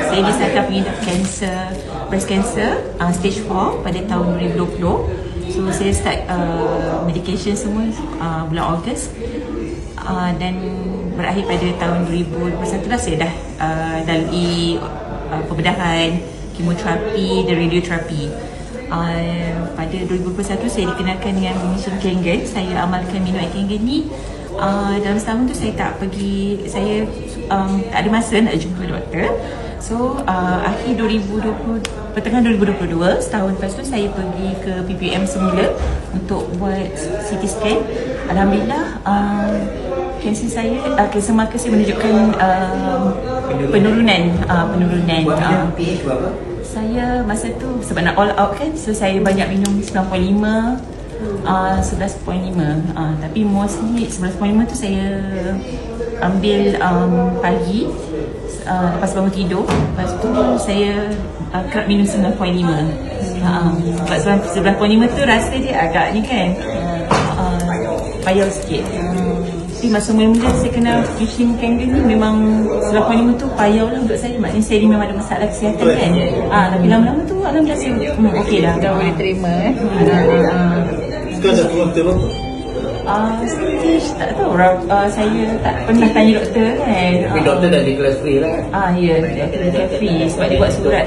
Saya disahkan pengidap breast cancer stage 4 pada tahun 2020. So saya start medication semua bulan Ogos dan berakhir pada tahun 2021 lah saya dah lalui pembedahan, kemoterapi dan radioterapi. Pada 2021 saya dikenalkan dengan Mission Kangen. Saya amalkan minum air kangen ni. Dalam setahun tu saya tak pergi, saya tak ada masa nak jumpa doktor. So akhir 2020, pertengahan 2022, setahun lepas tu saya pergi ke PPM semula untuk buat CT scan. Alhamdulillah kanser saya, kanser mata saya menunjukkan penurunan. PH berapa? Saya masa tu sebab nak all out kan, so saya banyak minum 9.5, 11.5, tapi mostly 11.5 tu saya ambil pagi lepas bangun tidur. Lepas tu saya kerap minum 9.5. Sebab 11.5 tu rasa dia agak ni kan, payah sikit. Tapi masa mula-mula saya kenal Mission Kangen ni memang 9.5 tu payah lah untuk saya. Maknanya saya ni memang ada masalah kesihatan kan. Tapi lama-lama tu alhamdulillah saya okey dah. Dah boleh terima Kau dah turun berapa? Stage tak tahu, saya tak pernah tanya doktor kan. Tapi doktor dah declare free lah kan? Ya, doktor free sebab dia buat surat.